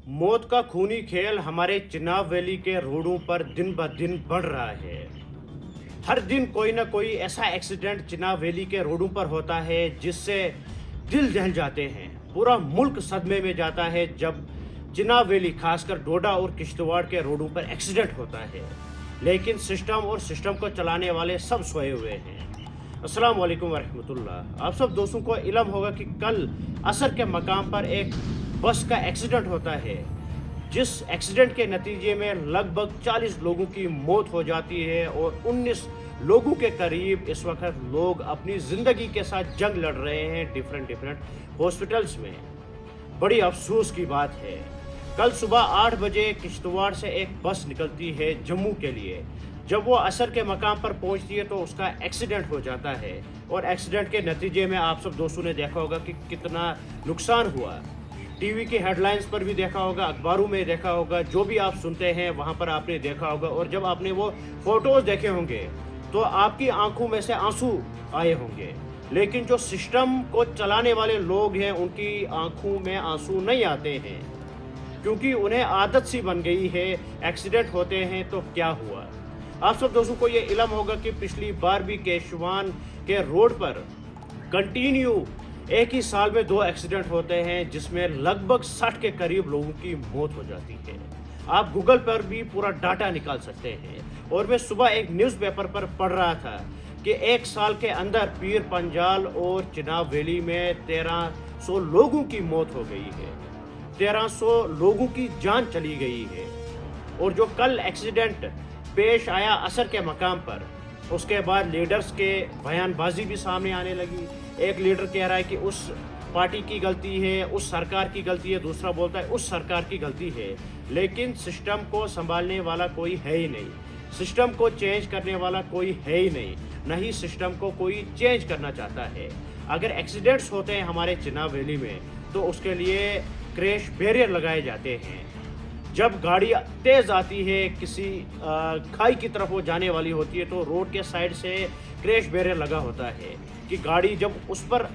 मौत का खूनी खेल हमारे चिनाब वैली के रोडों पर दिन ब दिन बढ़ रहा है। हर दिन कोई ना कोई ऐसा एक्सीडेंट चिनाब वैली के रोडों पर होता है जिससे दिल दहल जाते हैं। पूरा मुल्क सदमे में जाता है जब चिनाब वैली खासकर डोडा और किश्तवाड़ के रोडों पर एक्सीडेंट होता है। लेकिन सिस्टम और सिस्टम को चलाने वाले सब सोए हुए हैं। अस्सलाम वालेकुम वरहमतुल्लाह। आप सब दोस्तों को इल्म होगा कि कल असर के मकाम पर एक बस का एक्सीडेंट होता है, जिस एक्सीडेंट के नतीजे में लगभग 40 लोगों की मौत हो जाती है और 19 लोगों के करीब इस वक्त लोग अपनी ज़िंदगी के साथ जंग लड़ रहे हैं डिफरेंट हॉस्पिटल्स में। बड़ी अफसोस की बात है, कल सुबह 8 बजे किश्तवाड़ से एक बस निकलती है जम्मू के लिए। जब वो असर के मकाम पर पहुंचती है तो उसका एक्सीडेंट हो जाता है और एक्सीडेंट के नतीजे में आप सब दोस्तों ने देखा होगा कि कितना नुकसान हुआ। टीवी की हेडलाइंस पर भी देखा होगा, अखबारों में देखा होगा, जो भी आप सुनते हैं वहाँ पर आपने देखा होगा। और जब आपने वो फोटोज़ देखे होंगे तो आपकी आंखों में से आंसू आए होंगे। लेकिन जो सिस्टम को चलाने वाले लोग हैं उनकी आंखों में आंसू नहीं आते हैं, क्योंकि उन्हें आदत सी बन गई है। एक्सीडेंट होते हैं तो क्या हुआ। आप सब दोस्तों को ये इल्म होगा कि पिछली बार भी केशवान के रोड पर कंटिन्यू एक ही साल में 2 एक्सीडेंट होते हैं, जिसमें लगभग 60 के करीब लोगों की मौत हो जाती है। आप गूगल पर भी पूरा डाटा निकाल सकते हैं। और मैं सुबह एक न्यूज़पेपर पर पढ़ रहा था कि एक साल के अंदर पीर पंजाल और चिनाब वैली में 1300 लोगों की मौत हो गई है, 1300 लोगों की जान चली गई है। और जो कल एक्सीडेंट पेश आया असर के मकाम पर, उसके बाद लीडर्स के बयानबाजी भी सामने आने लगी। एक लीडर कह रहा है कि उस पार्टी की गलती है, उस सरकार की गलती है, दूसरा बोलता है उस सरकार की गलती है। लेकिन सिस्टम को संभालने वाला कोई है ही नहीं, सिस्टम को चेंज करने वाला कोई है ही नहीं, न ही सिस्टम को कोई चेंज करना चाहता है। अगर एक्सीडेंट्स होते हैं हमारे चिनाब वैली में तो उसके लिए क्रैश बैरियर लगाए जाते हैं। जब गाड़ी तेज़ आती है, किसी खाई की तरफ वो जाने वाली होती है, तो रोड के साइड से क्रैश बैरियर लगा होता है कि गाड़ी जब उस पर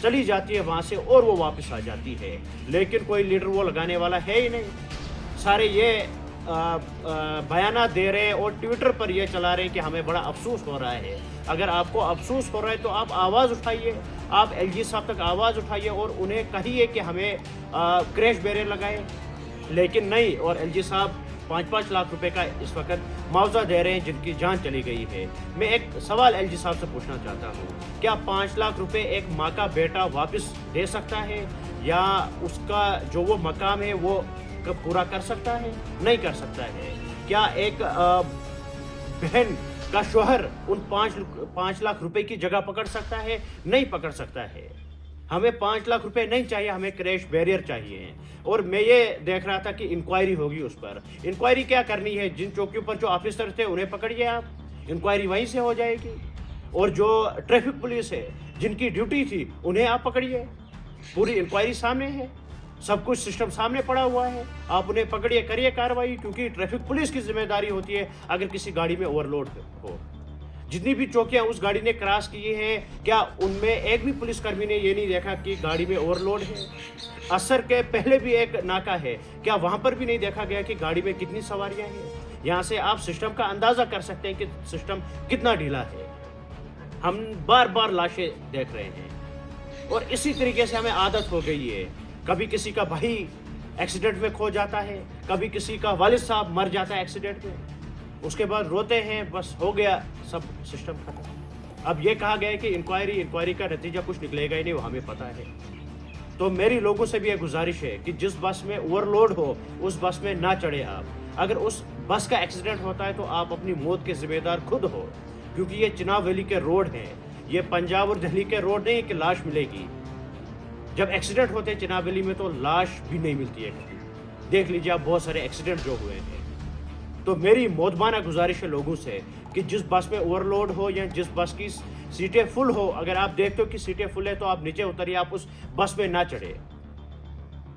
चली जाती है वहाँ से और वो वापस आ जाती है। लेकिन कोई लीडर वो लगाने वाला है ही नहीं। सारे ये बयाना दे रहे हैं और ट्विटर पर ये चला रहे हैं कि हमें बड़ा अफसोस हो रहा है। अगर आपको अफसोस हो रहा है तो आप आवाज़ उठाइए, आप एलजी साहब तक आवाज़ उठाइए और उन्हें कहिए कि हमें क्रैश बैरियर लगाए। लेकिन नहीं, और एलजी साहब 5-5 लाख रुपए का इस वक्त मुआवजा दे रहे हैं जिनकी जान चली गई है। मैं एक सवाल एलजी साहब से पूछना चाहता हूँ, क्या 5 लाख रुपए एक माँ का बेटा वापस दे सकता है, या उसका जो वो मकाम है वो पूरा कर सकता है? नहीं कर सकता है। क्या एक बहन का शोहर उन 5 लाख रुपए की जगह पकड़ सकता है? नहीं पकड़ सकता है। हमें 5 लाख रुपए नहीं चाहिए, हमें क्रैश बैरियर चाहिए। और मैं ये देख रहा था कि इंक्वायरी होगी उस पर। इंक्वायरी क्या करनी है? जिन चौकियों पर जो ऑफिसर थे उन्हें पकड़िए आप, इंक्वायरी वहीं से हो जाएगी। और जो ट्रैफिक पुलिस है जिनकी ड्यूटी थी उन्हें आप पकड़िए, पूरी इंक्वायरी सामने है, सब कुछ सिस्टम सामने पड़ा हुआ है। आप उन्हें पकड़िए, करिए कार्रवाई, क्योंकि ट्रैफिक पुलिस की जिम्मेदारी होती है अगर किसी गाड़ी में ओवरलोड हो। जितनी भी चौकियां उस गाड़ी ने क्रॉस की हैं, क्या उनमें एक भी पुलिसकर्मी ने ये नहीं देखा कि गाड़ी में ओवरलोड है? असर के पहले भी एक नाका है, क्या वहां पर भी नहीं देखा गया कि गाड़ी में कितनी सवारियां हैं? यहाँ से आप सिस्टम का अंदाजा कर सकते हैं कि सिस्टम कितना ढीला है। हम बार बार लाशें देख रहे हैं और इसी तरीके से हमें आदत हो गई है। कभी किसी का भाई एक्सीडेंट में खो जाता है, कभी किसी का वालिद साहब मर जाता है एक्सीडेंट में, उसके बाद रोते हैं, बस हो गया, सब सिस्टम खत्म। अब ये कहा गया है कि इंक्वायरी का नतीजा कुछ निकलेगा ही नहीं, वो हमें पता है। तो मेरी लोगों से भी ये गुजारिश है कि जिस बस में ओवरलोड हो उस बस में ना चढ़े आप। अगर उस बस का एक्सीडेंट होता है तो आप अपनी मौत के जिम्मेदार खुद हो, क्योंकि ये चिनाब वैली के रोड हैं, ये पंजाब और दिल्ली के रोड नहीं कि लाश मिलेगी। जब एक्सीडेंट होते हैं चिनाब वैली में तो लाश भी नहीं मिलती है कहीं। देख लीजिए आप बहुत सारे एक्सीडेंट जो हुए हैं। तो मेरी मोदबाना गुजारिश है लोगों से कि जिस बस में ओवरलोड हो या जिस बस की सीटें फुल हो, अगर आप देखते हो कि सीटें फुल है तो आप नीचे उतरिए, आप उस बस में ना चढ़े,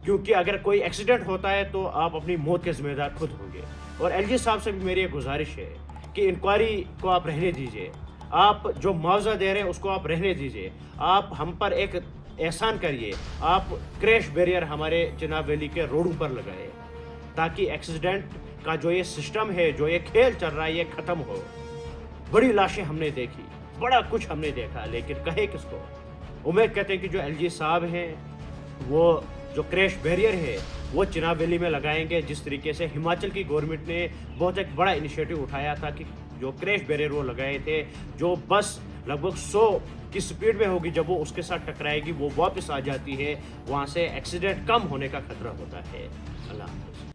क्योंकि अगर कोई एक्सीडेंट होता है तो आप अपनी मौत के जिम्मेदार खुद होंगे। और एलजी साहब से भी मेरी गुजारिश है कि इंक्वायरी को आप रहने दीजिए, आप जो मुआवजा दे रहे हैं उसको आप रहने दीजिए। आप हम पर एहसान करिए, आप क्रैश बैरियर हमारे चिनाब वैली के रोडों पर लगाए, ताकि एक्सीडेंट का जो ये सिस्टम है, जो ये खेल चल रहा है, ये ख़त्म हो। बड़ी लाशें हमने देखी, बड़ा कुछ हमने देखा, लेकिन कहे किसको। उम्मीद करते हैं कि जो एलजी साहब हैं, वो जो क्रैश बैरियर है वो चिनाब वैली में लगाएंगे। जिस तरीके से हिमाचल की गवर्नमेंट ने बहुत एक बड़ा इनिशिएटिव उठाया था कि जो क्रैश बैरियर वो लगाए थे, जो बस लगभग 100 की स्पीड में होगी, जब वो उसके साथ टकराएगी वो वापस आ जाती है, वहाँ से एक्सीडेंट कम होने का खतरा होता है। अल्लाह हाफ़िज़।